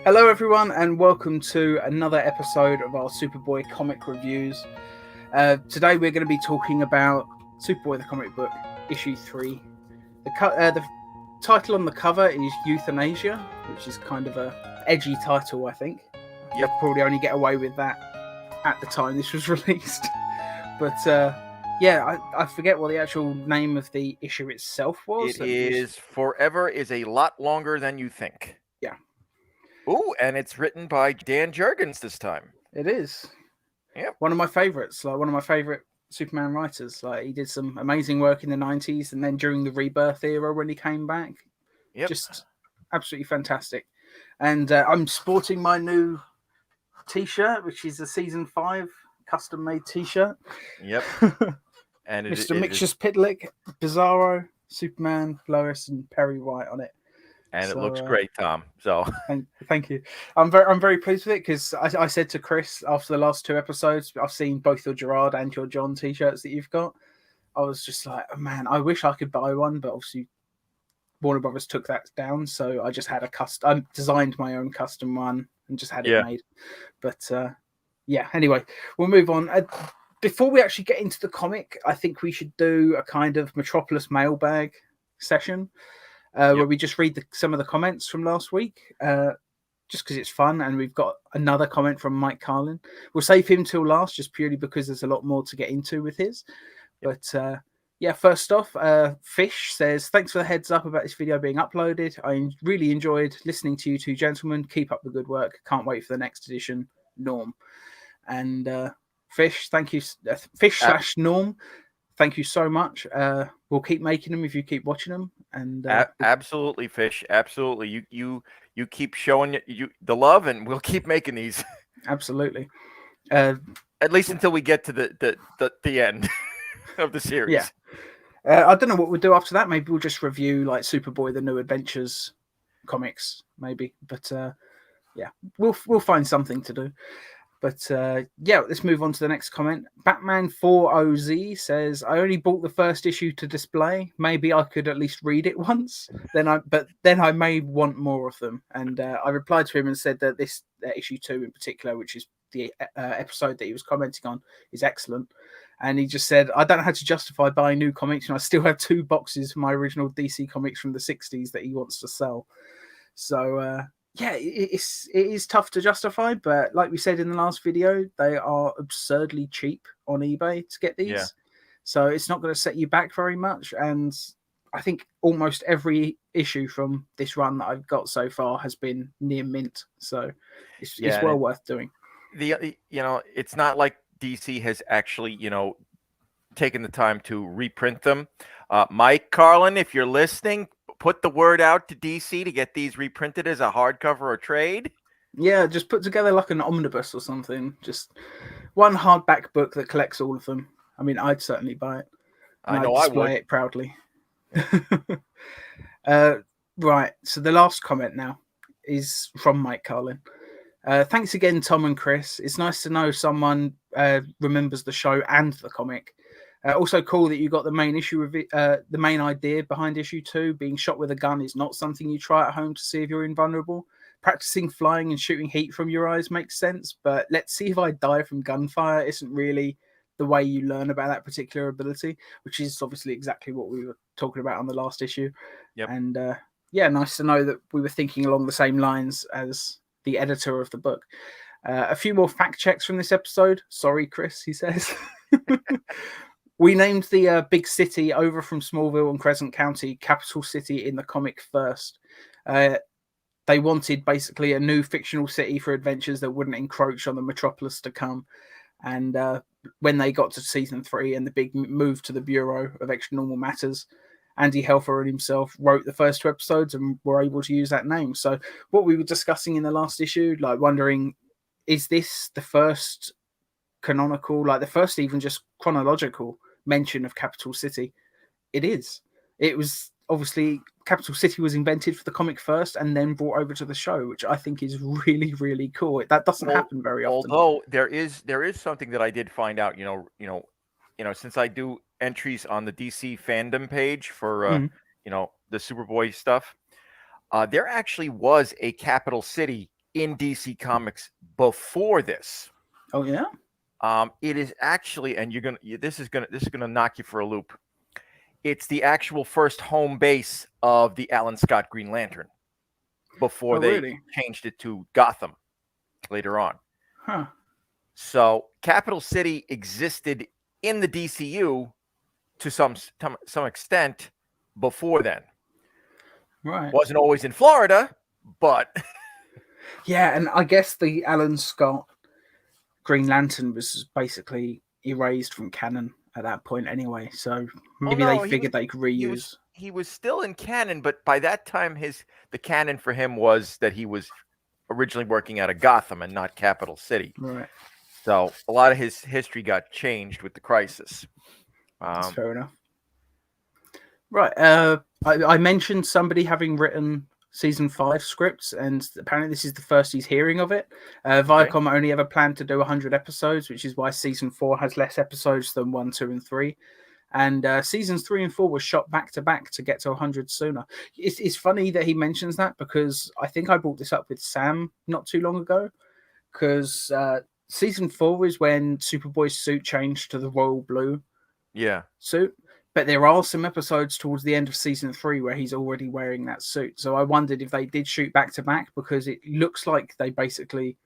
Hello, everyone, and welcome to another episode of our Superboy comic reviews. Today, we're going to be talking about Superboy the comic book, issue 3. The title on the cover is Euthanasia, which is kind of a edgy title, I think. You'll probably only get away with that at the time this was released. But I forget what the actual name of the issue itself was. It is Forever is a Lot Longer Than You Think. Yeah. Ooh, and it's written by Dan Jurgens this time. It is. Yep. One of my favorites, one of my favorite Superman writers. He did some amazing work in the 90s and then during the Rebirth era when he came back. Yep. Just absolutely fantastic. And I'm sporting my new t-shirt, which is a season 5 custom made t-shirt. Yep. And Mr. Mixus Pitlick, Bizarro, Superman, Lois, and Perry White on it. And it looks great, Tom. So thank you. I'm very pleased with it because I said to Chris after the last 2 episodes, I've seen both your Gerard and your John t-shirts that you've got. I was just like, oh, man, I wish I could buy one, but obviously Warner Brothers took that down, so I just had I designed my own custom one and just had it made. But anyway, we'll move on. Before we actually get into the comic, I think we should do a kind of Metropolis mailbag session. Where we just read some of the comments from last week, just because it's fun, and we've got another comment from Mike Carlin. We'll save him till last, just purely because there's a lot more to get into with his. But first off, Fish says, thanks for the heads up about this video being uploaded. I really enjoyed listening to you two gentlemen. Keep up the good work. Can't wait for the next edition, Norm. And Fish, thank you. Fish/Norm. Thank you so much. We'll keep making them if you keep watching them. And absolutely, Fish. Absolutely. You keep showing you the love, and we'll keep making these. Absolutely. At least until we get to the end of the series. Yeah. I don't know what we'll do after that. Maybe we'll just review like Superboy: The New Adventures comics, maybe. But we'll find something to do. But let's move on to the next comment. Batman40Z says, I only bought the first issue to display. Maybe I could at least read it once. Then I may want more of them. And I replied to him and said that this issue 2 in particular, which is the episode that he was commenting on, is excellent. And he just said, I don't know how to justify buying new comics, and I still have 2 boxes of my original DC comics from the 60s that he wants to sell. So it is tough to justify, but like we said in the last video, they are absurdly cheap on eBay to get these. So it's not going to set you back very much. And I think almost every issue from this run that I've got so far has been near mint. So it's well worth doing. It's not like DC has actually, taken the time to reprint them. Mike Carlin, if you're listening, put the word out to DC to get these reprinted as a hardcover or trade. Yeah, just put together like an omnibus or something. Just one hardback book that collects all of them. I mean, I'd certainly buy it. I know I would. Display it proudly. Right, so the last comment now is from Mike Carlin. Thanks again, Tom and Chris. It's nice to know someone remembers the show and the comic. Also cool that you got the main issue of it, the main idea behind issue 2. Being shot with a gun is not something you try at home to see if you're invulnerable. Practicing flying and shooting heat from your eyes makes sense, but let's see if I die from gunfire isn't really the way you learn about that particular ability, which is obviously exactly what we were talking about on the last issue. Yep. And nice to know that we were thinking along the same lines as the editor of the book. A few more fact checks from this episode. Sorry, Chris, he says. We named the big city over from Smallville and Crescent County Capital City in the comic first. They wanted basically a new fictional city for adventures that wouldn't encroach on the metropolis to come. And when they got to season 3 and the big move to the Bureau of Extra Normal Matters, Andy Helfer and himself wrote the first 2 episodes and were able to use that name. So what we were discussing in the last issue, like wondering, is this the first canonical, like the first even just chronological mention of Capital City? It is. It was obviously Capital City was invented for the comic first and then brought over to the show, which I think is really, really cool. That doesn't happen very often. Although there is something that I did find out, since I do entries on the DC fandom page for the Superboy stuff, there actually was a capital city in DC Comics before this. Oh yeah. It is actually, and this is gonna knock you for a loop. It's the actual first home base of the Alan Scott Green Lantern before they really? changed it to Gotham later on. Huh. So Capital City existed in the DCU to some extent before then. Right. Wasn't always in Florida, but Yeah, and I guess the Alan Scott Green Lantern was basically erased from canon at that point anyway. So maybe they figured they could reuse. He was still in canon, but by that time the canon for him was that he was originally working out of Gotham and not Capital City. Right. So a lot of his history got changed with the crisis. That's fair enough. Right. I mentioned somebody having written season 5 scripts, and apparently this is the first he's hearing of it. Viacom only ever planned to do 100 episodes, which is why season 4 has less episodes than 1, 2, and 3. And seasons 3 and 4 were shot back to back to get to 100 sooner. It's funny that he mentions that, because I think I brought this up with Sam not too long ago, because season 4 is when Superboy's suit changed to the royal blue suit. But there are some episodes towards the end of season 3 where he's already wearing that suit. So I wondered if they did shoot back to back, because it looks like they basically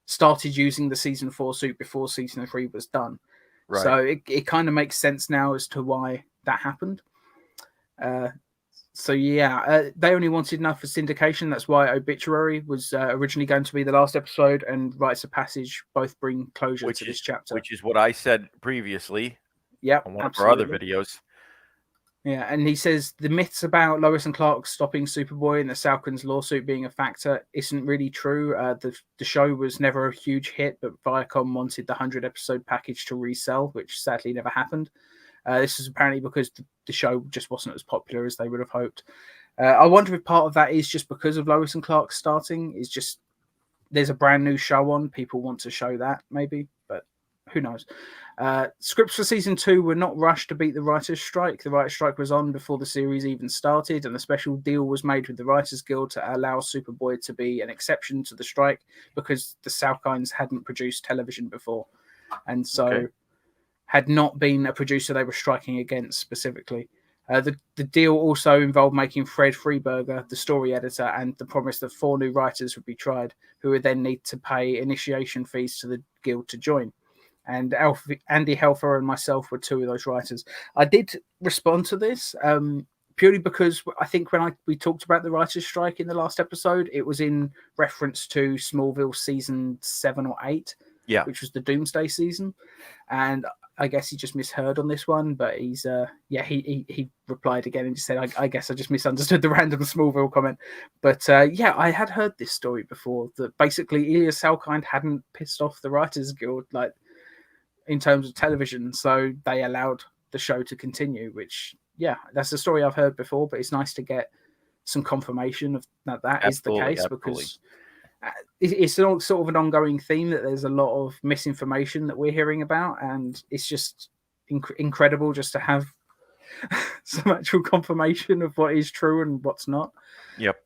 started using the season 4 suit before season 3 was done. Right. So it kind of makes sense now as to why that happened. They only wanted enough for syndication. That's why Obituary was originally going to be the last episode, and Rites of Passage both bring closure to this chapter. Which is what I said previously. Yeah, on one of our other videos. Yeah, and he says the myths about Lois and Clark stopping Superboy and the Salkin's lawsuit being a factor isn't really true. The show was never a huge hit, but Viacom wanted the 100-episode package to resell, which sadly never happened. This is apparently because the show just wasn't as popular as they would have hoped. I wonder if part of that is just because of Lois and Clark starting. Is just there's a brand new show on, people want to show that maybe, but who knows. Scripts for season 2 were not rushed to beat the writers' strike. The writers' strike was on before the series even started, and a special deal was made with the Writers Guild to allow Superboy to be an exception to the strike, because the Salkinds hadn't produced television before, and so had not been a producer they were striking against specifically. The deal also involved making Fred Freeberger the story editor, and the promise that 4 new writers would be tried, who would then need to pay initiation fees to the guild to join. And Andy Helfer and myself were 2 of those writers. I did respond to this purely because I think when we talked about the writers' strike in the last episode, it was in reference to Smallville season 7 or 8, which was the Doomsday season. And I guess he just misheard on this one, but he's he replied again and just said, I guess I just misunderstood the random Smallville comment. But I had heard this story before, that basically Ilya Salkind hadn't pissed off the Writers Guild, like, in terms of television, so they allowed the show to continue, which, that's a story I've heard before, but it's nice to get some confirmation of that is the case, because it's sort of an ongoing theme that there's a lot of misinformation that we're hearing about, and it's just incredible just to have some actual confirmation of what is true and what's not. Yep.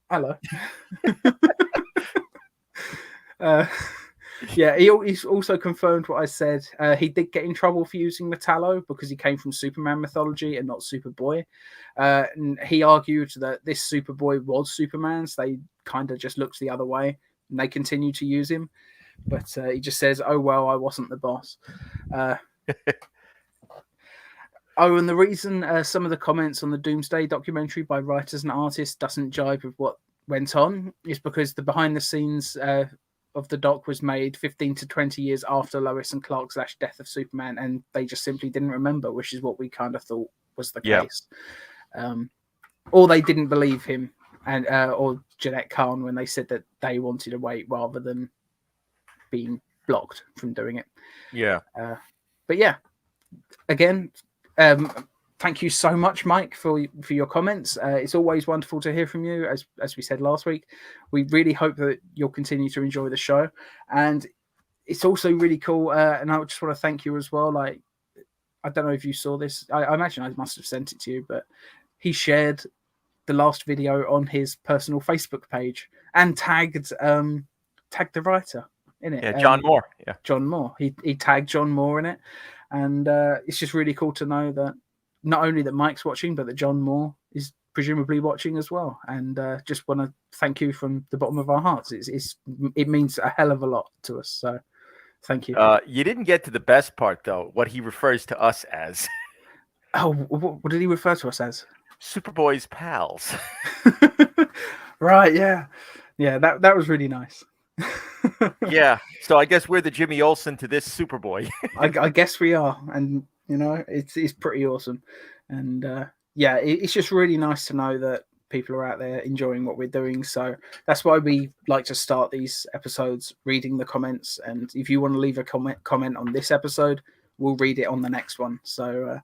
Hello. He's also confirmed what I said. He did get in trouble for using Metallo because he came from Superman mythology and not Superboy. And he argued that this Superboy was Superman's. They kind of just looked the other way, and they continue to use him. But he just says, "Oh well, I wasn't the boss." And the reason some of the comments on the Doomsday documentary by writers and artists doesn't jive with what went on is because the behind the scenes of the doc was made 15 to 20 years after Lois and Clark's /Death of Superman, and they just simply didn't remember, which is what we kind of thought was the case. Or they didn't believe him and or Jeanette Kahn when they said that they wanted to wait rather than being blocked from doing it. Again, thank you so much, Mike, for your comments. It's always wonderful to hear from you. As we said last week, we really hope that you'll continue to enjoy the show. And it's also really cool. And I just want to thank you as well. Like, I don't know if you saw this. I imagine I must have sent it to you, but he shared the last video on his personal Facebook page and tagged the writer in it. Yeah, John Moore. Yeah, John Moore. He tagged John Moore in it, and it's just really cool to know that not only that Mike's watching, but that John Moore is presumably watching as well. And just want to thank you from the bottom of our hearts. It means a hell of a lot to us. So thank you. You didn't get to the best part though. What he refers to us as. Oh, what did he refer to us as? Superboy's pals. Right, yeah. That was really nice. Yeah, so I guess we're the Jimmy Olsen to this Superboy. I guess we are, and it's pretty awesome, and it's just really nice to know that people are out there enjoying what we're doing. So that's why we like to start these episodes reading the comments, and if you want to leave a comment on this episode, we'll read it on the next one. So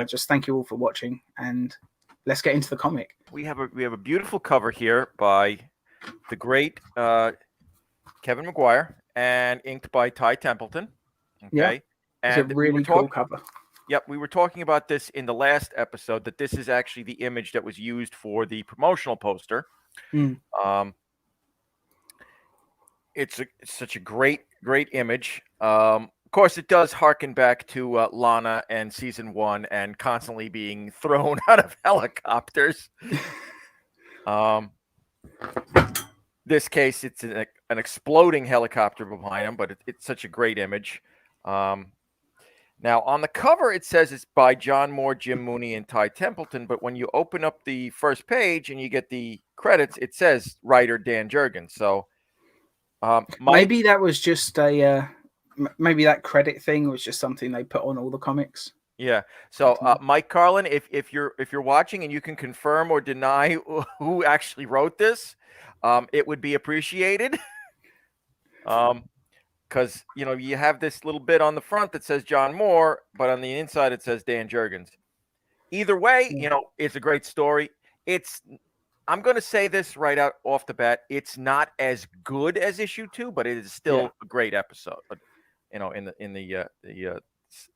just thank you all for watching, and let's get into the comic. We have a beautiful cover here by the great Kevin McGuire and inked by Ty Templeton. Okay. Yeah, it's a really cool cover. Yep, we were talking about this in the last episode, that this is actually the image that was used for the promotional poster. It's such a great image. Of course, it does harken back to Lana and season 1 and constantly being thrown out of helicopters. This case, it's an exploding helicopter behind him, but it's such a great image. Now, on the cover, it says it's by John Moore, Jim Mooney, and Ty Templeton. But when you open up the first page and you get the credits, it says writer Dan Jurgens. So maybe that was just maybe that credit thing was just something they put on all the comics. Yeah. So Mike Carlin, if you're watching and you can confirm or deny who actually wrote this, it would be appreciated. Because, you have this little bit on the front that says John Moore, but on the inside it says Dan Jurgens. Either way, it's a great story. I'm going to say this right out off the bat. It's not as good as issue 2, but it is still a great episode. In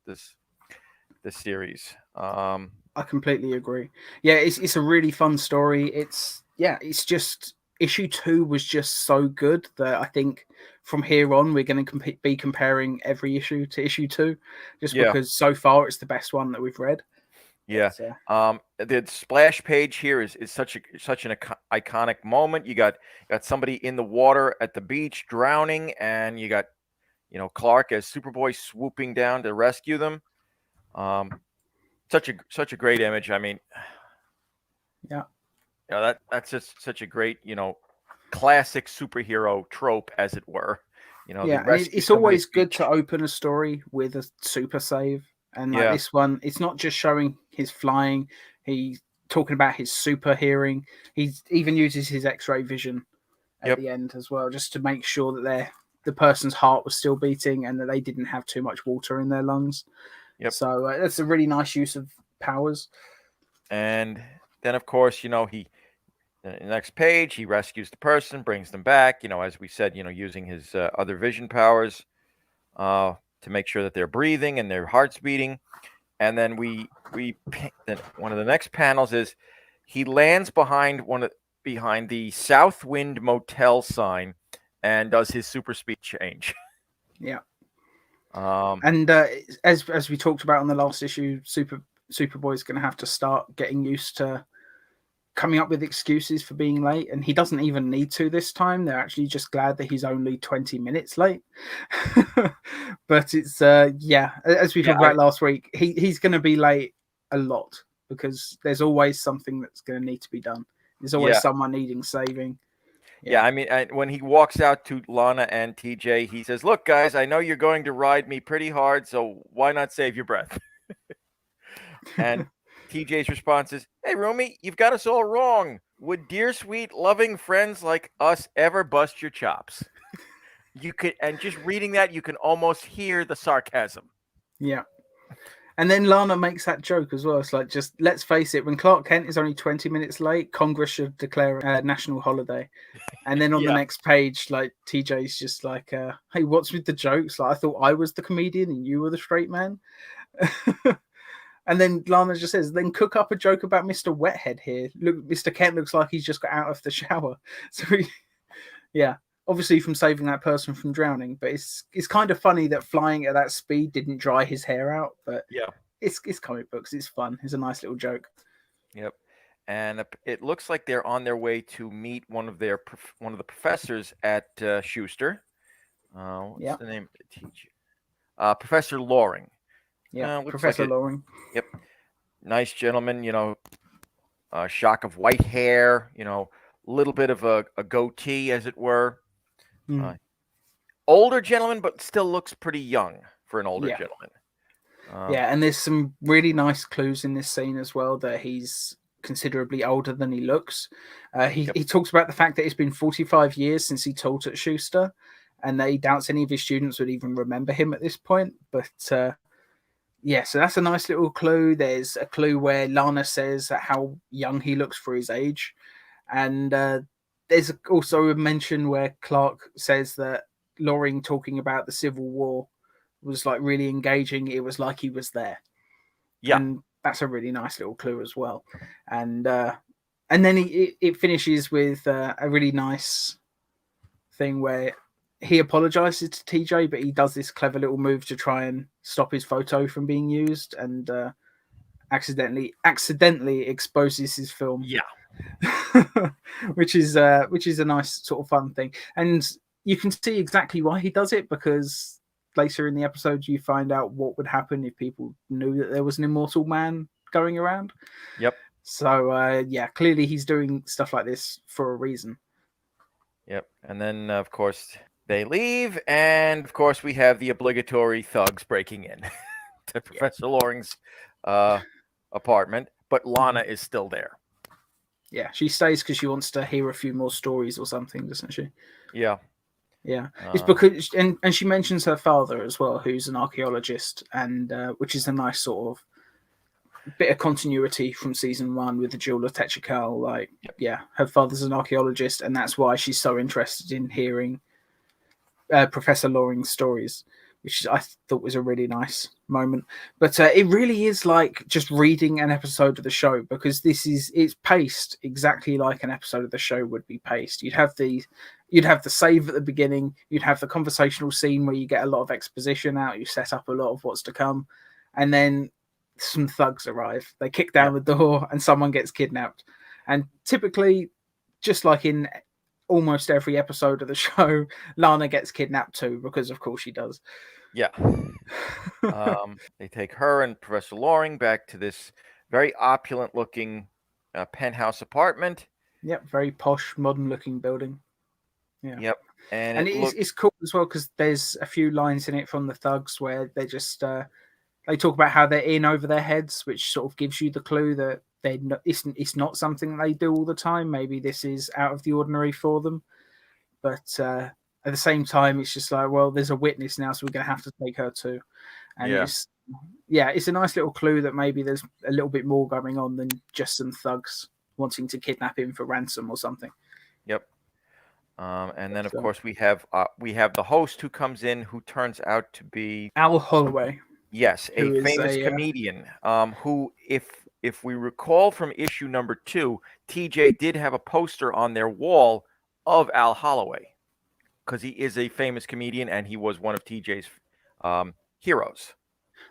this series. I completely agree. Yeah, it's a really fun story. It's just issue 2 was just so good that I think from here on we're going to be comparing every issue to issue 2, just because so far it's the best one that we've read. Yeah. The splash page here is such an iconic moment. You got somebody in the water at the beach drowning, and you got Clark as Superboy swooping down to rescue them. Such a great image. I mean, that's just such a great, classic superhero trope, as it were. It's always good to open a story with a super save, and this one, it's not just showing his flying. He's talking about his super hearing. He even uses his X-ray vision at the end as well, just to make sure that the person's heart was still beating and that they didn't have too much water in their lungs. Yep. So that's a really nice use of powers. And then, of course, the next page, he rescues the person, brings them back, as we said, using his other vision powers to make sure that they're breathing and their heart's beating. And then then one of the next panels is he lands behind the Southwind Motel sign and does his super speed change. Yeah. And as we talked about on the last issue, Superboy's going to have to start getting used to coming up with excuses for being late, and he doesn't even need to this time. They're actually just glad that he's only 20 minutes late. But it's as we talked about last week, he's going to be late a lot because there's always something that's going to need to be done. There's always someone needing saving. Yeah, I mean, when he walks out to Lana and TJ, he says, "Look, guys, I know you're going to ride me pretty hard, so why not save your breath?" And TJ's response is, "Hey, Roomie, you've got us all wrong. Would dear, sweet, loving friends like us ever bust your chops?" You could, and just reading that, you can almost hear the sarcasm. Yeah. And then Lana makes that joke as well. It's like, just let's face it, when Clark Kent is only 20 minutes late, Congress should declare a national holiday. And then on the next page, like, TJ's just like, hey, what's with the jokes? Like, I thought I was the comedian and you were the straight man. And then Lana just says, then cook up a joke about Mr. Wethead here. Look, Mr. Kent looks like he's just got out of the shower. So, yeah, obviously from saving that person from drowning. But it's kind of funny that flying at that speed didn't dry his hair out. But Yeah. it's comic books. It's fun. It's a nice little joke. Yep. And it looks like they're on their way to meet one of the professors at Schuster. What's the name of the teacher? Professor Loring. Yeah, Looks Professor like Loring. Yep. Nice gentleman, shock of white hair, little bit of a goatee, as it were. Older gentleman, but still looks pretty young for an older gentleman. And there's some really nice clues in this scene as well that he's considerably older than he looks. He talks about the fact that it's been 45 years since he taught at Schuster, and that he doubts any of his students would even remember him at this point. But so that's a nice little clue. There's a clue where Lana says how young he looks for his age. And there's also a mention where Clark says that Loring talking about the Civil War was like really engaging. It was like he was there. Yeah. And that's a really nice little clue as well. And then it finishes with a really nice thing where he apologizes to TJ, but he does this clever little move to try and stop his photo from being used, and accidentally exposes his film. Yeah. which is a nice sort of fun thing. And you can see exactly why he does it, because later in the episode you find out what would happen if people knew that there was an immortal man going around. Yep. So clearly he's doing stuff like this for a reason. Yep. And then of course they leave, and of course we have the obligatory thugs breaking in to Professor Loring's apartment, but Lana is still there. Yeah, she stays because she wants to hear a few more stories or something, doesn't she? Yeah. Yeah, it's because and she mentions her father as well, who's an archaeologist, and which is a nice sort of bit of continuity from season 1 with the Jewel of Tetrakel. Like, her father's an archaeologist, and that's why she's so interested in hearing Professor Loring's stories, which I thought was a really nice moment. But it really is like just reading an episode of the show, because it's paced exactly like an episode of the show would be paced. You'd have the save at the beginning, you'd have the conversational scene where you get a lot of exposition out, you set up a lot of what's to come, and then some thugs arrive. They kick down the door and someone gets kidnapped. And typically, just like in almost every episode of the show, Lana gets kidnapped too, because of course she does. Yeah. They take her and Professor Loring back to this very opulent looking penthouse apartment. Yep, very posh, modern looking building. Yeah. Yep. And it's cool as well, because there's a few lines in it from the thugs where they just they talk about how they're in over their heads, which sort of gives you the clue that it's not something they do all the time. Maybe this is out of the ordinary for them. But at the same time, it's just like, well, there's a witness now, so we're going to have to take her too. And it's a nice little clue that maybe there's a little bit more going on than just some thugs wanting to kidnap him for ransom or something. Yep. And then, of course, we have the host who comes in, who turns out to be Al Holloway. Yes, a famous comedian who, if we recall from issue number 2, TJ did have a poster on their wall of Al Holloway, because he is a famous comedian and he was one of TJ's heroes.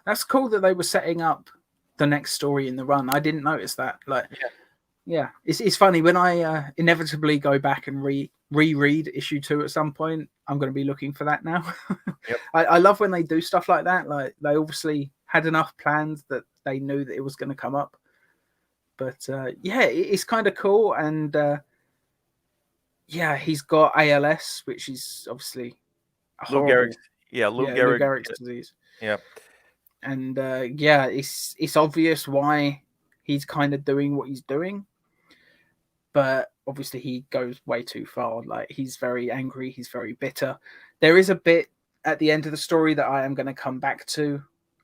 That's cool that they were setting up the next story in the run. I didn't notice that. It's funny when I inevitably go back and reread issue 2 at some point. I'm going to be looking for that now. Yep. I love when they do stuff like that. Like, they obviously had enough planned that they knew that it was going to come up. But it's kind of cool. And he's got ALS, which is obviously Lou Gehrig's disease. Yeah. And it's obvious why he's kind of doing what he's doing. But obviously he goes way too far. Like, he's very angry, he's very bitter. There is a bit at the end of the story that I am going to come back to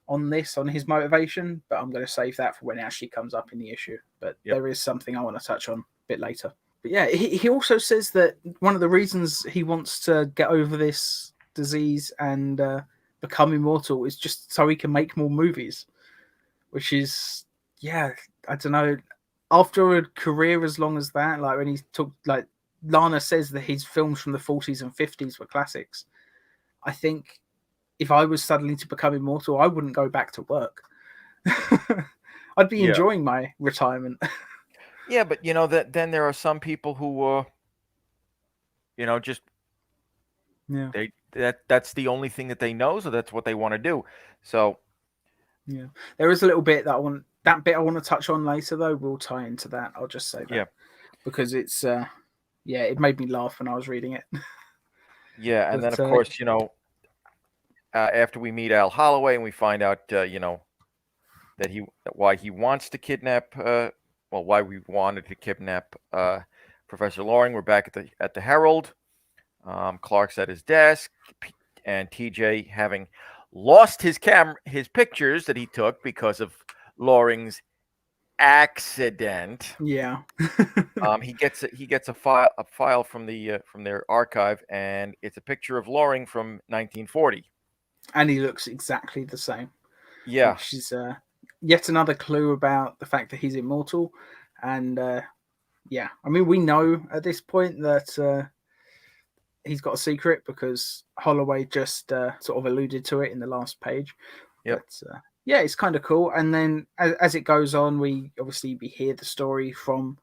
on his motivation, but I'm going to save that for when it actually comes up in the issue. But there is something I want to touch on a bit later. But yeah, he also says that one of the reasons he wants to get over this disease and become immortal is just so he can make more movies, which is, yeah, I don't know. After a career as long as that, like when he took, like Lana says that his films from the 40s and 50s were classics. I think if I was suddenly to become immortal, I wouldn't go back to work. I'd be Yeah. enjoying my retirement. Yeah, but that then there are some people who just Yeah. that's the only thing that they know, so that's what they want to do. So Yeah. There is a little bit that I want to touch on later though. We'll tie into that. I'll just say that. yeah. Because it's it made me laugh when I was reading it. Yeah, and then But of course, after we meet Al Holloway and we find out why he wants to kidnap why we wanted to kidnap Professor Loring. We're back at the Herald. Clark's at his desk, and TJ, having lost his pictures that he took because of Loring's accident. Yeah. He gets a file from their archive, and it's a picture of Loring from 1940. And he looks exactly the same. Yeah. Which is yet another clue about the fact that he's immortal. And I mean, we know at this point that he's got a secret because Holloway just sort of alluded to it in the last page. Yep. But it's kind of cool. And then as it goes on, we hear the story from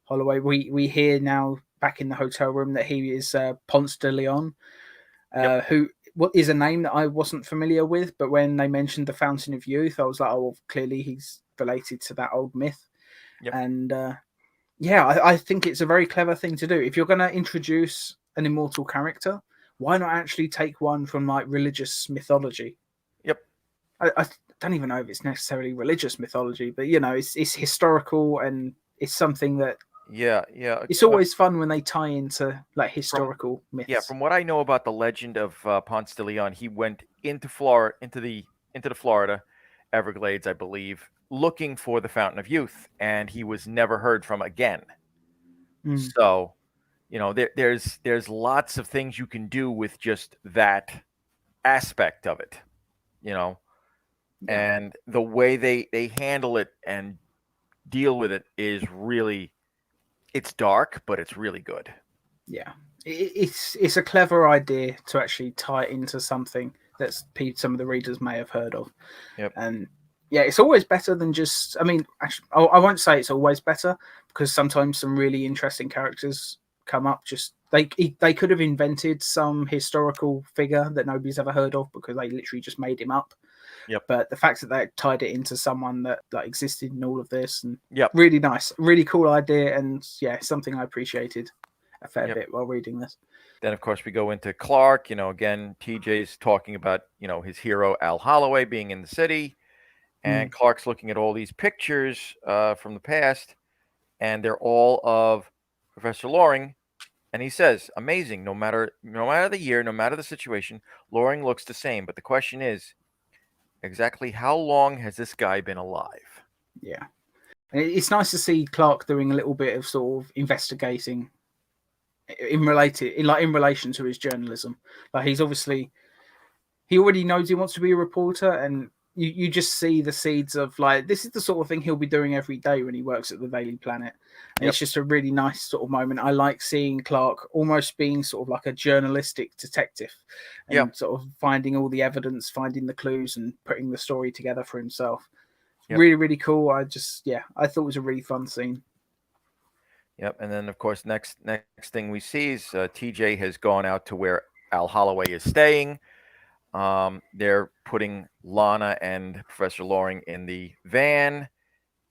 Holloway. We hear now back in the hotel room that he is Ponce de Leon, who what is a name that I wasn't familiar with. But when they mentioned the Fountain of Youth, I was like, oh, well, clearly he's related to that old myth. Yep. And I think it's a very clever thing to do. If you're going to introduce an immortal character, why not actually take one from like religious mythology? Yep. I don't even know if it's necessarily religious mythology, but it's historical, and it's something that it's always fun when they tie into like historical myths. Yeah, from what I know about the legend of Ponce de Leon, he went into Florida, into the Florida Everglades, I believe, looking for the Fountain of Youth, and he was never heard from again. So, there's lots of things you can do with just that aspect of it, and the way they handle it and deal with it is really, it's dark, but it's really good. Yeah, it's a clever idea to actually tie it into something that some of the readers may have heard of. Yep. And it's always better than just. I mean, actually, I won't say it's always better, because sometimes some really interesting characters come up. Just they could have invented some historical figure that nobody's ever heard of because they literally just made him up. Yep. But the fact that they tied it into someone that existed in all of this, and really nice, really cool idea, and something I appreciated a fair bit while reading this. Then, of course, we go into Clark. Again, TJ's talking about his hero Al Holloway being in the city, and Clark's looking at all these pictures from the past, and they're all of Professor Loring. And he says, amazing, no matter the year, no matter the situation, Loring looks the same. But the question is, exactly how long has this guy been alive? Yeah. And it's nice to see Clark doing a little bit of sort of investigating in relation to his journalism. Like he already knows he wants to be a reporter, and you just see the seeds of like, this is the sort of thing he'll be doing every day when he works at the Daily Planet. And it's just a really nice sort of moment. I like seeing Clark almost being sort of like a journalistic detective and sort of finding all the evidence, finding the clues, and putting the story together for himself. Really, really cool. I thought it was a really fun scene. Yep. And then, of course, next thing we see is TJ has gone out to where Al Holloway is staying. They're putting Lana and Professor Loring in the van,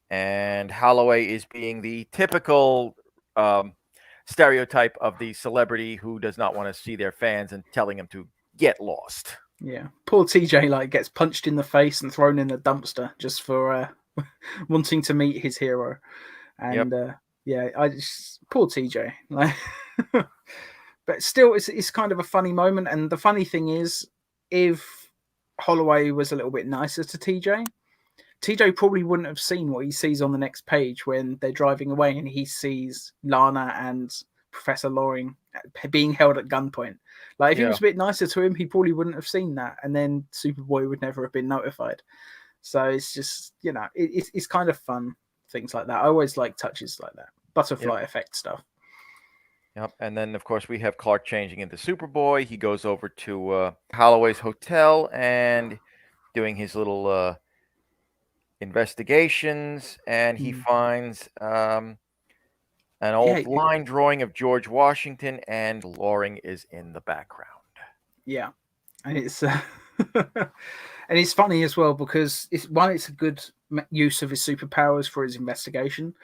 and Holloway is being the typical stereotype of the celebrity who does not want to see their fans and telling them to get lost. Yeah, poor TJ gets punched in the face and thrown in a dumpster just for wanting to meet his hero, and poor TJ. But still, it's kind of a funny moment, and the funny thing is, if Holloway was a little bit nicer to TJ probably wouldn't have seen what he sees on the next page when they're driving away and he sees Lana and Professor Loring being held at gunpoint. If he was a bit nicer to him, he probably wouldn't have seen that, and then Superboy would never have been notified. So it's just, it's kind of fun, things like that. I always like touches like that, butterfly effect stuff. Yep. And then, of course, we have Clark changing into Superboy. He goes over to Holloway's hotel and doing his little investigations, and he finds an old line drawing of George Washington, and Loring is in the background. Yeah, and it's and it's funny as well because it's a good use of his superpowers for his investigation,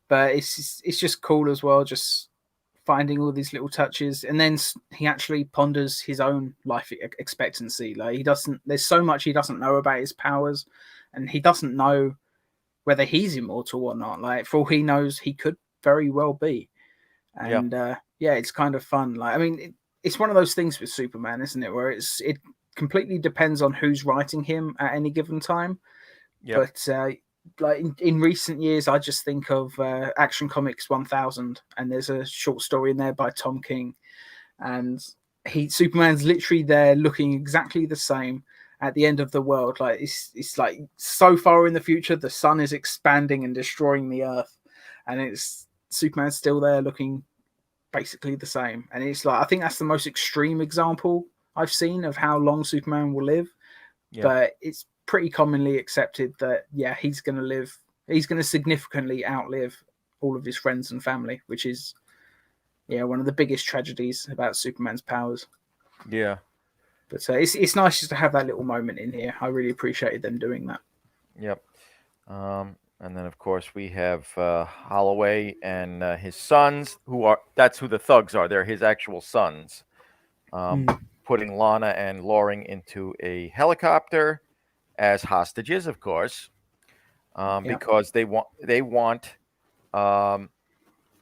but it's just cool as well, just finding all these little touches, and then he actually ponders his own life expectancy. Like there's so much he doesn't know about his powers, and he doesn't know whether he's immortal or not. Like for all he knows, he could very well be. And it's kind of fun. Like I mean, it's one of those things with Superman, isn't it? Where it completely depends on who's writing him at any given time. Yep. But like in recent years, I just think of Action Comics 1000, and there's a short story in there by Tom King, and Superman's literally there looking exactly the same at the end of the world. Like it's like so far in the future, the sun is expanding and destroying the Earth, and it's Superman's still there looking basically the same. And it's like I think that's the most extreme example I've seen of how long Superman will live. Yep. But it's pretty commonly accepted that he's going to significantly outlive all of his friends and family, which is one of the biggest tragedies about Superman's powers. Yeah. But it's nice just to have that little moment in here. I really appreciated them doing that. Yep. And then, of course, we have Holloway and his sons, that's who the thugs are. They're his actual sons, putting Lana and Loring into a helicopter as hostages, of course, because they want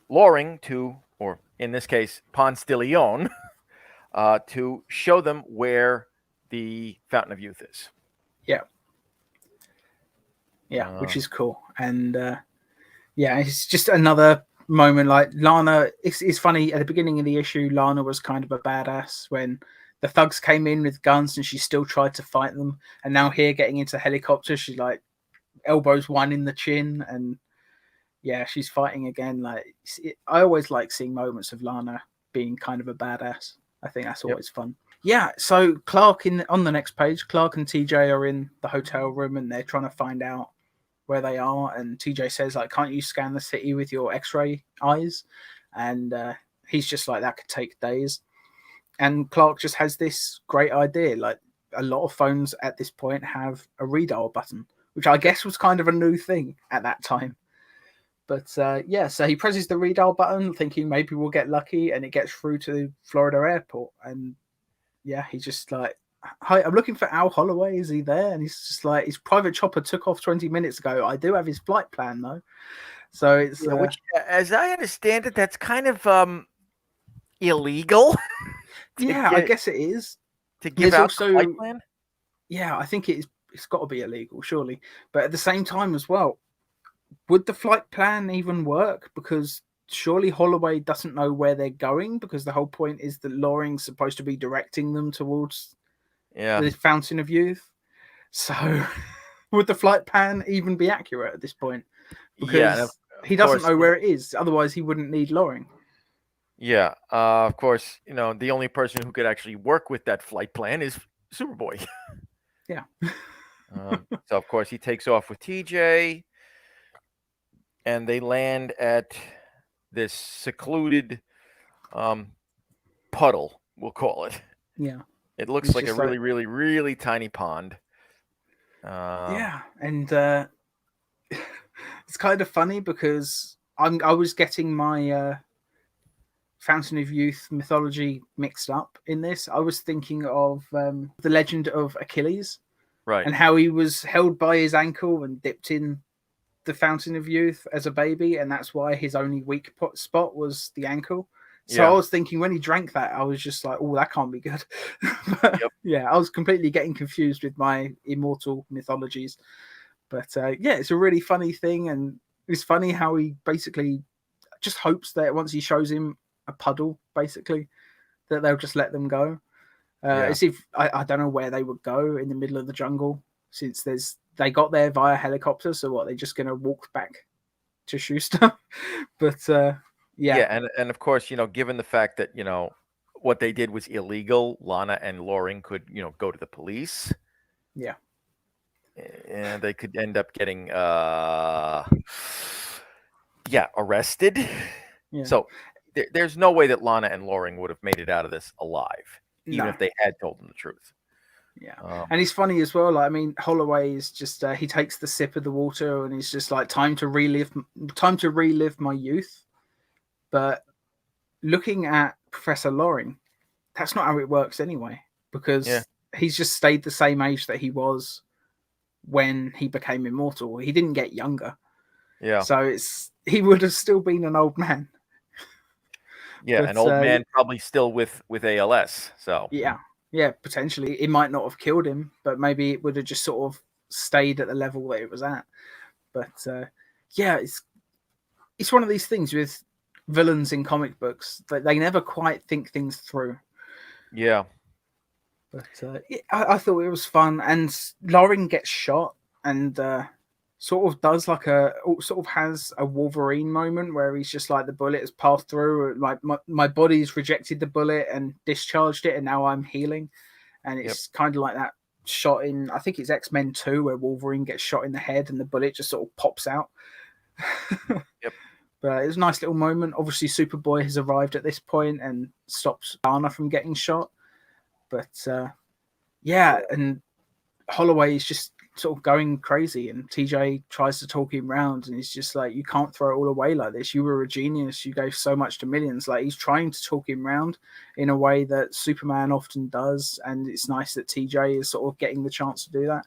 Loring to, or in this case, Ponce de Leon, to show them where the Fountain of Youth is. Yeah, which is cool. And it's just another moment. Like Lana, it's funny, at the beginning of the issue, Lana was kind of a badass when the thugs came in with guns and she still tried to fight them. And now here, getting into helicopter, she's like elbows one in the chin, and she's fighting again. Like I always like seeing moments of Lana being kind of a badass. I think that's always fun. Yeah, so Clark on the next page, Clark and TJ are in the hotel room and they're trying to find out where they are, and TJ says, like, can't you scan the city with your X-ray eyes? And he's just like, that could take days. And Clark just has this great idea. Like, a lot of phones at this point have a redial button, which I guess was kind of a new thing at that time. But so he presses the redial button, thinking maybe we'll get lucky, and it gets through to Florida Airport. And he's just like, hi, I'm looking for Al Holloway. Is he there? And he's just like, his private chopper took off 20 minutes ago. I do have his flight plan though. So it's which, as I understand it, that's kind of illegal. I guess it is to give out also, flight plan. Yeah, I think it's got to be illegal, surely. But at the same time as well, would the flight plan even work? Because surely Holloway doesn't know where they're going, because the whole point is that Loring's supposed to be directing them towards the Fountain of Youth. So would the flight plan even be accurate at this point? Because he doesn't know where it is. Otherwise, he wouldn't need Loring. Yeah. Of course, the only person who could actually work with that flight plan is Superboy. Yeah. So, of course, he takes off with TJ, and they land at this secluded puddle, we'll call it. Yeah. It looks like a really, really, really tiny pond. And it's kind of funny because I was getting my Fountain of Youth mythology mixed up in this. I was thinking of the legend of Achilles, right, and how he was held by his ankle and dipped in the Fountain of Youth as a baby, and that's why his only weak spot was the ankle. So I was thinking when he drank that, I was just like, oh, that can't be good. But, I was completely getting confused with my immortal mythologies. But it's a really funny thing, and it's funny how he basically just hopes that once he shows him a puddle, basically, that they'll just let them go. As if I don't know where they would go in the middle of the jungle, since there's they got there via helicopter. So what? They're just going to walk back to Schuster? But Yeah, and of course, given the fact that what they did was illegal, Lana and Loring could go to the police. Yeah. And they could end up getting arrested. Yeah. So there's no way that Lana and Loring would have made it out of this alive, even if they had told them the truth. Yeah. And he's funny as well. Like, I mean, Holloway is just he takes the sip of the water and he's just like, time to relive my youth. But looking at Professor Loring, that's not how it works anyway, because he's just stayed the same age that he was when he became immortal. He didn't get younger. Yeah. So he would have still been an old man. Yeah, an old man probably still with ALS. So yeah, potentially it might not have killed him, but maybe it would have just sort of stayed at the level that it was at. But it's one of these things with villains in comic books that they never quite think things through. Yeah. But I thought it was fun, and Loring gets shot and sort of has a Wolverine moment where he's just like, the bullet has passed through, like my body's rejected the bullet and discharged it, and now I'm healing. And it's kind of like that shot in, I think it's X-Men 2, where Wolverine gets shot in the head and the bullet just sort of pops out. Yep. But it was a nice little moment. Obviously, Superboy has arrived at this point and stops Lana from getting shot. But and Holloway is just sort of going crazy, and TJ tries to talk him round, and he's just like, you can't throw it all away like this. You were a genius. You gave so much to millions. Like, he's trying to talk him round in a way that Superman often does, and it's nice that TJ is sort of getting the chance to do that.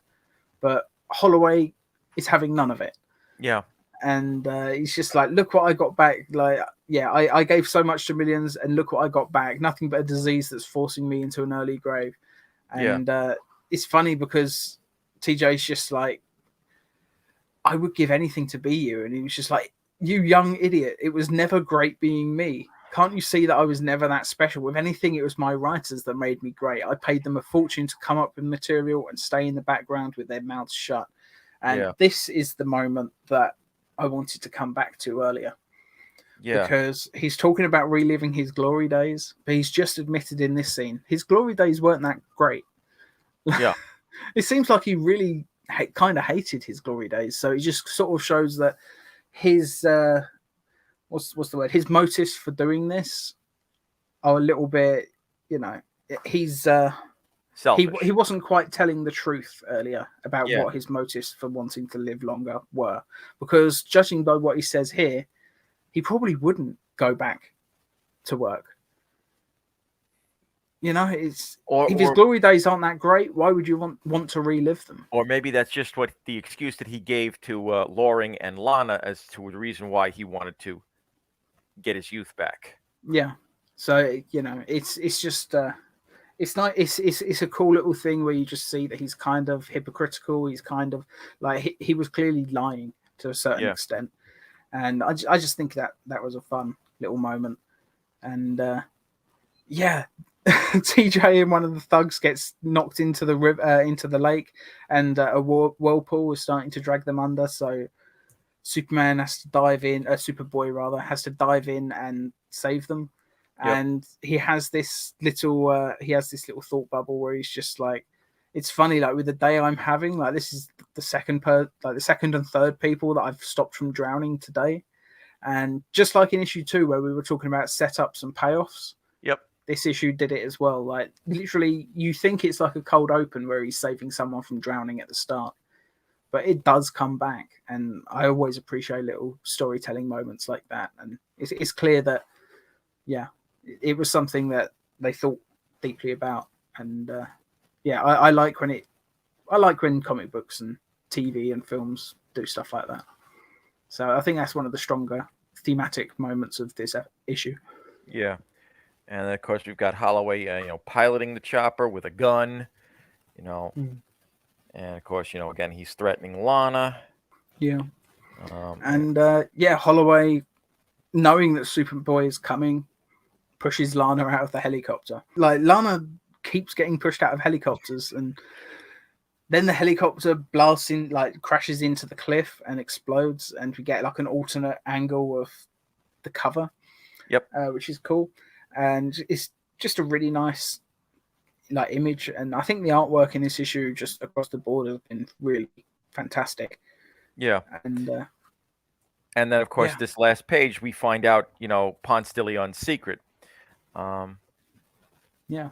But Holloway is having none of it. Yeah. And he's just like, look what I got back. Like, I gave so much to millions, and look what I got back. Nothing but a disease that's forcing me into an early grave. And it's funny because TJ's just like, I would give anything to be you. And he was just like, you young idiot. It was never great being me. Can't you see that I was never that special? If anything, it was my writers that made me great. I paid them a fortune to come up with material and stay in the background with their mouths shut. And this is the moment that I wanted to come back to earlier. Yeah. Because he's talking about reliving his glory days, but he's just admitted in this scene his glory days weren't that great. Yeah. It seems like he really kind of hated his glory days. So it just sort of shows that his what's the word? His motives for doing this are a little bit, he's selfish. He wasn't quite telling the truth earlier about what his motives for wanting to live longer were, because judging by what he says here, he probably wouldn't go back to work. If his glory days aren't that great, why would you want to relive them? Or maybe that's just what the excuse that he gave to Loring and Lana as to the reason why he wanted to get his youth back. Yeah. So, it's just it's not. It's a cool little thing where you just see that he's kind of hypocritical. He's kind of like he was clearly lying to a certain extent, and I just think that was a fun little moment. And TJ and one of the thugs gets knocked into the river, into the lake, and a whirlpool is starting to drag them under. So Superman has to dive in. Superboy rather has to dive in and save them. Yep. And he has this little thought bubble where he's just like, it's funny, like with the day I'm having, like this is the second and third people that I've stopped from drowning today. And just like in issue 2 where we were talking about setups and payoffs, this issue did it as well. Like literally, you think it's like a cold open where he's saving someone from drowning at the start, but it does come back. And I always appreciate little storytelling moments like that. And it's clear that, it was something that they thought deeply about. And I like when comic books and TV and films do stuff like that. So I think that's one of the stronger thematic moments of this issue. Yeah. And then, of course, we've got Holloway, piloting the chopper with a gun, and of course, again, he's threatening Lana. Yeah. Holloway, knowing that Superboy is coming, pushes Lana out of the helicopter. Like, Lana keeps getting pushed out of helicopters, and then the helicopter blasts in, like crashes into the cliff and explodes, and we get like an alternate angle of the cover. Yep. Which is cool, and it's just a really nice like image. And I think the artwork in this issue just across the board has been really fantastic. Yeah. And then of course this last page we find out, Ponce de Leon's secret. Yeah,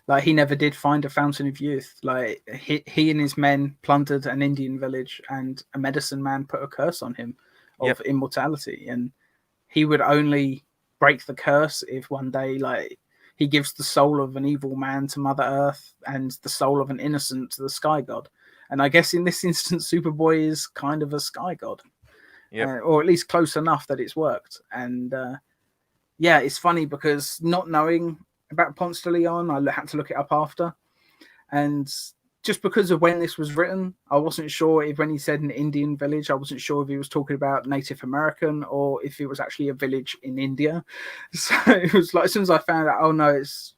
like he never did find a fountain of youth. Like he and his men plundered an Indian village, and a medicine man put a curse on him of immortality, and he would only break the curse if one day, like, he gives the soul of an evil man to Mother Earth and the soul of an innocent to the Sky God. And I guess in this instance, Superboy is kind of a Sky God, or at least close enough that it's worked. And it's funny because not knowing about Ponce de Leon, I had to look it up after, and just because of when this was written, I wasn't sure if when he said an Indian village, I wasn't sure if he was talking about Native American or if it was actually a village in India. So it was like, as soon as I found out, oh no, it's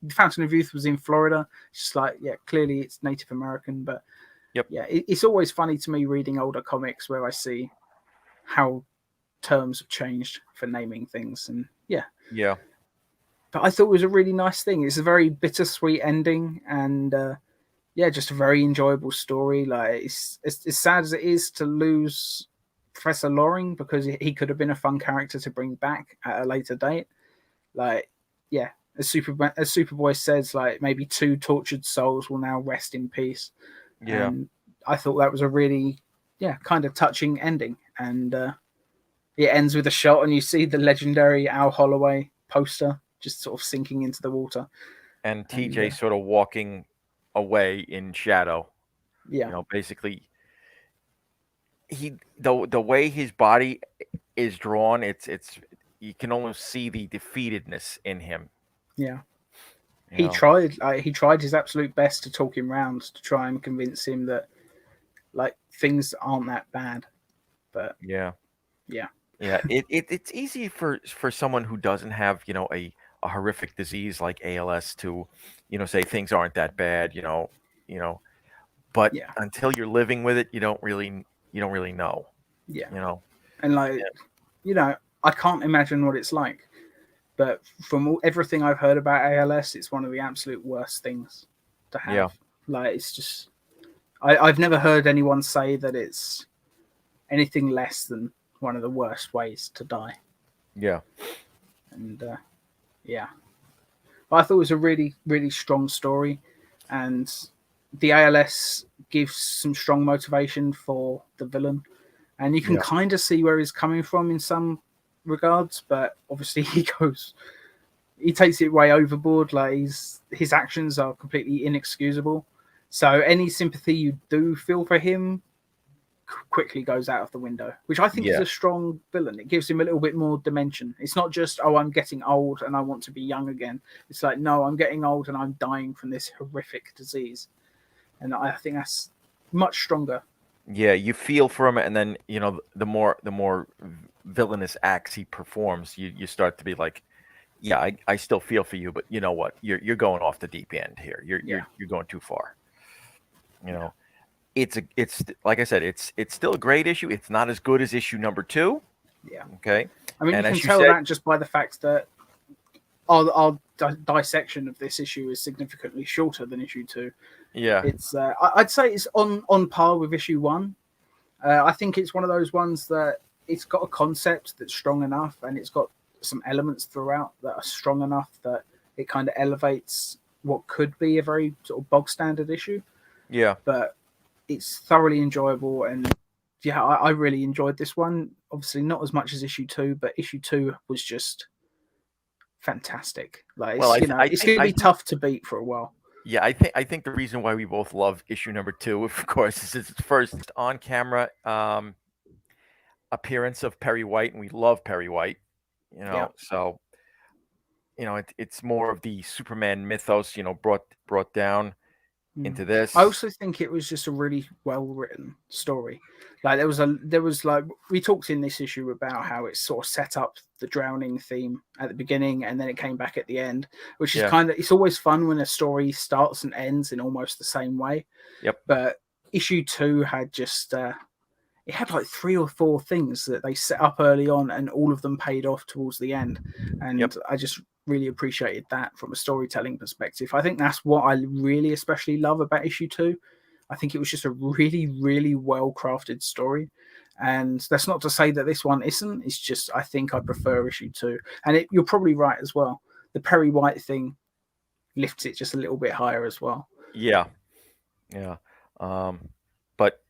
the Fountain of Youth was in Florida. It's just like, clearly it's Native American. But it's always funny to me reading older comics where I see how terms have changed for naming things. And but I thought it was a really nice thing. It's a very bittersweet ending, and just a very enjoyable story. Like, it's as sad as it is to lose Professor Loring, because he could have been a fun character to bring back at a later date. Like, as Superboy says, like, maybe 2 tortured souls will now rest in peace. Yeah, and I thought that was a really kind of touching ending. And it ends with a shot, and you see the legendary Al Holloway poster just sort of sinking into the water, and TJ sort of walking away in shadow. Basically the way his body is drawn, it's you can almost see the defeatedness in him. He tried his absolute best to talk him round, to try and convince him that, like, things aren't that bad. But it's easy for someone who doesn't have a horrific disease like ALS to say things aren't that bad, but until you're living with it, you don't really know. And like, I can't imagine what it's like, but from everything I've heard about ALS, it's one of the absolute worst things to have. Like, it's just, I've never heard anyone say that it's anything less than one of the worst ways to die. And but I thought it was a really, really strong story, and the ALS gives some strong motivation for the villain, and you can kind of see where he's coming from in some regards, but obviously he takes it way overboard. Like, his actions are completely inexcusable, so any sympathy you do feel for him quickly goes out of the window, which I think is a strong villain. It gives him a little bit more dimension. It's not just, oh, I'm getting old and I want to be young again. It's like, no, I'm getting old and I'm dying from this horrific disease. And I think that's much stronger. You feel for him, and then the more villainous acts he performs, you start to be like, I still feel for you, but you know what, you're going off the deep end here. You're going too far. It's like I said, it's still a great issue. It's not as good as issue number 2. Okay. I mean, you can tell that just by the fact that our dissection of this issue is significantly shorter than issue 2. It's I'd say it's on par with issue 1. I think it's one of those ones that it's got a concept that's strong enough, and it's got some elements throughout that are strong enough that it kind of elevates what could be a very sort of bog standard issue. But it's thoroughly enjoyable, and I really enjoyed this one. Obviously not as much as issue 2, but issue 2 was just fantastic. Like, it's going to be tough to beat for a while. I think the reason why we both love issue number 2, of course, is its first on camera appearance of Perry White, and we love Perry White. So it's more of the Superman mythos, brought down into this. I also think it was just a really well written story. Like there was like we talked in this issue about how it sort of set up the drowning theme at the beginning and then it came back at the end, which is kind of, it's always fun when a story starts and ends in almost the same way. Yep. But issue 2 had just it had like 3 or 4 things that they set up early on and all of them paid off towards the end. And I just really appreciated that from a storytelling perspective. I think that's what I really especially love about issue 2. I think it was just a really, really well crafted story. And that's not to say that this one isn't. It's just I think I prefer issue 2. And you're probably right as well. The Perry White thing lifts it just a little bit higher as well. Yeah. But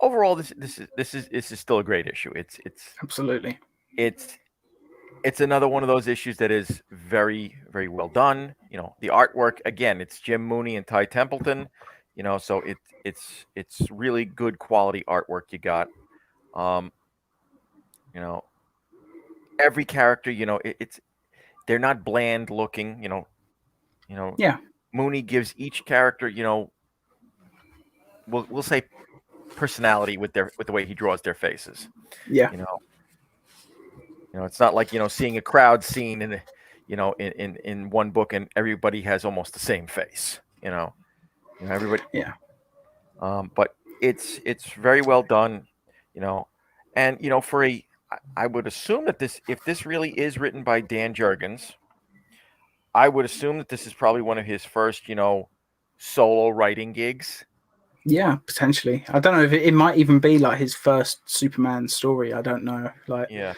overall, this is still a great issue. It's absolutely. It's another one of those issues that is very, very well done. You know, the artwork, again, it's Jim Mooney and Ty Templeton. You know, so it's really good quality artwork you got. You know, every character, you know, they're not bland looking. You know. Yeah. Mooney gives each character, you know, we'll say personality with the way he draws their faces. Yeah. You know, it's not like, you know, seeing a crowd scene in one book and everybody has almost the same face. You know, everybody. Yeah. But it's very well done. You know, and you know, I would assume that if this really is written by Dan Jurgens, I would assume that this is probably one of his first, you know, solo writing gigs. Yeah, potentially. I don't know if it might even be like his first Superman story. I don't know. Like, yeah,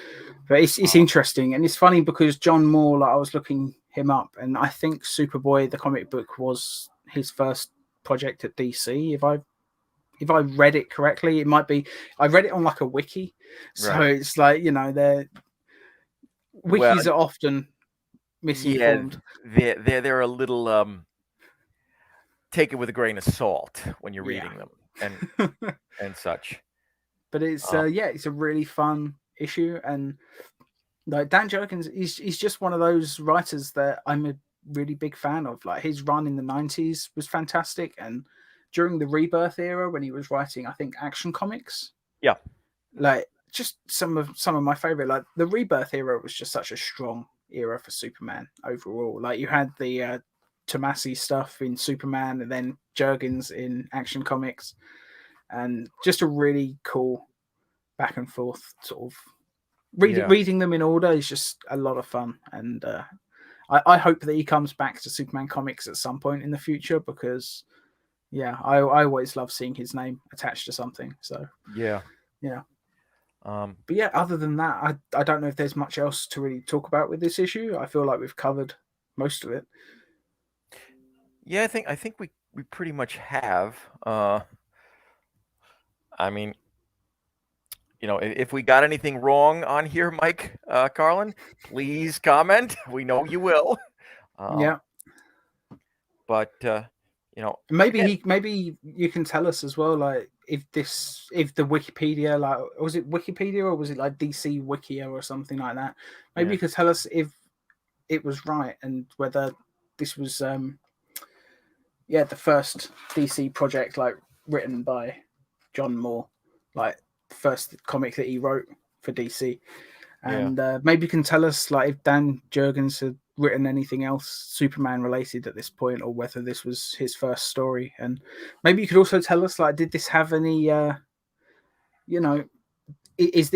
but it's interesting and it's funny because John Moore. Like, I was looking him up, and I think Superboy the comic book was his first project at DC. If I read it correctly, it might be. I read it on like a wiki, so it's like, you know, wikis are often misinformed. Yeah, they're a little take it with a grain of salt when you're reading them and such. But it's it's a really fun issue, and like Dan Jurgens, he's just one of those writers that I'm a really big fan of. Like, his run in the 90s was fantastic, and during the Rebirth era when he was writing, I think, Action Comics. Yeah. Like, just some of my favorite, like the Rebirth era was just such a strong era for Superman overall. Like, you had the Tomasi stuff in Superman and then Jurgens in Action Comics, and just a really cool back and forth sort of reading them in order is just a lot of fun. And I hope that he comes back to Superman comics at some point in the future, because I always love seeing his name attached to something. So but yeah, other than that, I don't know if there's much else to really talk about with this issue. I feel like we've covered most of it. Yeah, I think we pretty much have. I mean, you know, if we got anything wrong on here, Mike Carlin, please comment. We know you will. But you know, maybe you can tell us as well, like, if the Wikipedia, like, was it Wikipedia or was it like DC Wikia or something like that? Maybe you could tell us if it was right and whether this was the first DC project, like, written by John Moore, like the first comic that he wrote for DC. And maybe you can tell us, like, if Dan Jurgens had written anything else Superman related at this point, or whether this was his first story. And maybe you could also tell us, like, did this have any you know, is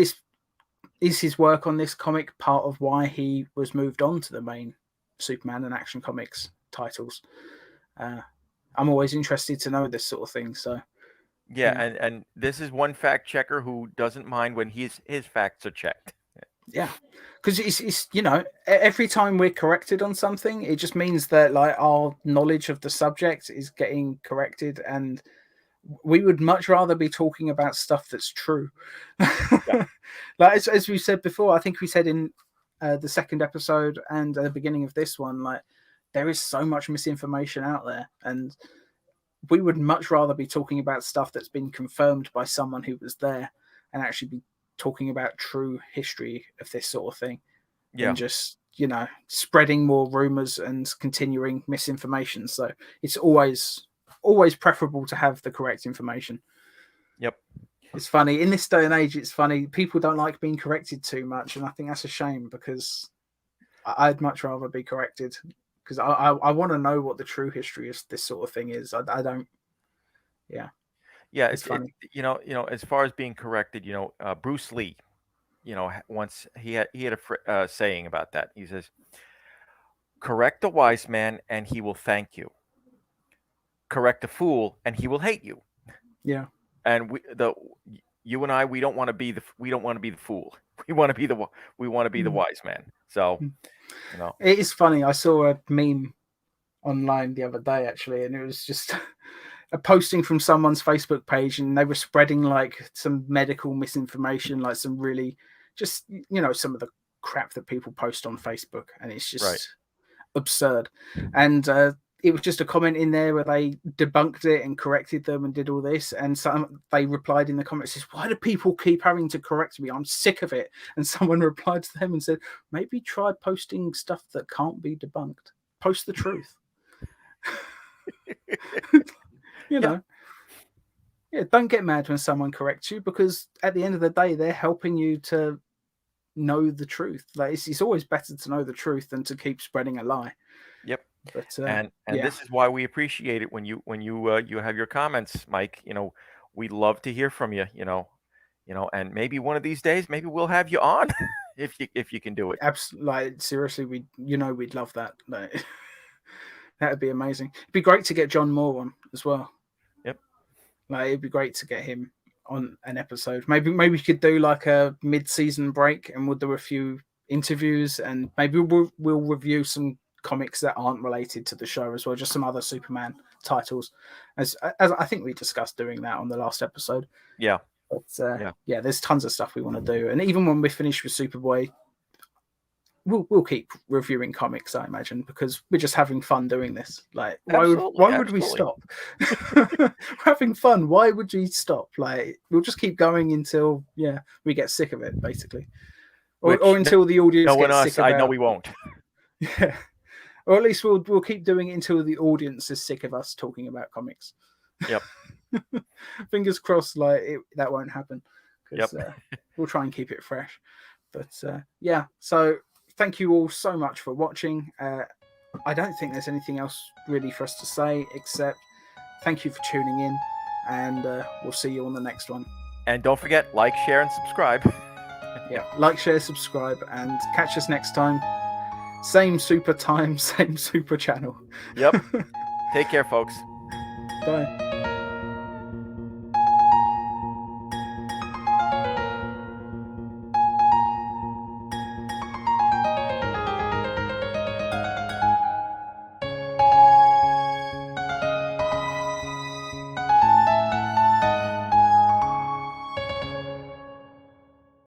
his work on this comic part of why he was moved on to the main Superman and Action Comics titles? I'm always interested to know this sort of thing. So and this is one fact checker who doesn't mind when his facts are checked. Yeah, because it's you know, every time we're corrected on something, it just means that, like, our knowledge of the subject is getting corrected, and we would much rather be talking about stuff that's true. Like, as we said before, I think we said in the second episode and at the beginning of this one, like, there is so much misinformation out there, and we would much rather be talking about stuff that's been confirmed by someone who was there and actually be talking about true history of this sort of thing, and just, you know, spreading more rumors and continuing misinformation. So it's always preferable to have the correct information. Yep. It's funny in this day and age. It's funny people don't like being corrected too much, and I think that's a shame because I'd much rather be corrected because I want to know what the true history of this sort of thing is. I don't. Yeah, Yeah, it's funny. as far as being corrected, Bruce Lee, once he had a saying about that. He says, "Correct a wise man, and he will thank you. Correct a fool, and he will hate you." Yeah, And you and I, we don't want to be the fool. We want to be the wise man. So, it is funny. I saw a meme online the other day actually, and it was just a posting from someone's Facebook page, and they were spreading like some medical misinformation, like some really just some of the crap that people post on Facebook, and it's just absurd. And it was just a comment in there where they debunked it and corrected them and did all this, and they replied in the comments, says, "Why do people keep having to correct me? I'm sick of it." And someone replied to them and said, "Maybe try posting stuff that can't be debunked. Post the truth." Yeah, don't get mad when someone corrects you, because at the end of the day, they're helping you to know the truth. Like it's always better to know the truth than to keep spreading a lie. Yep. But And this is why we appreciate it when you have your comments, Mike. We'd love to hear from you. And maybe one of these days, maybe we'll have you on if you can do it. Absolutely, like seriously, we'd love that. Like, that'd be amazing. It'd be great to get John Moore on as well. Yep. Like it'd be great to get him on an episode. Maybe we could do like a mid-season break, and we'll do a few interviews, and maybe we'll review some comics that aren't related to the show as well, just some other Superman titles, as I think we discussed doing that on the last episode. Yeah. But there's tons of stuff we want to do, and even when we're finished with Superboy, we'll keep reviewing comics, I imagine, because we're just having fun doing this. Like, why would we stop? We're having fun. Why would we stop? Like, we'll just keep going until we get sick of it, basically, or until the audience gets sick of it. I know we won't. Yeah, or at least we'll keep doing it until the audience is sick of us talking about comics. Yep. Fingers crossed, that won't happen. Yep. We'll try and keep it fresh. But so thank you all so much for watching. I don't think there's anything else really for us to say except thank you for tuning in, and we'll see you on the next one. And don't forget, like, share, and subscribe. Yeah, like, share, subscribe, and catch us next time. Same super time, same super channel. Yep. Take care, folks. Bye.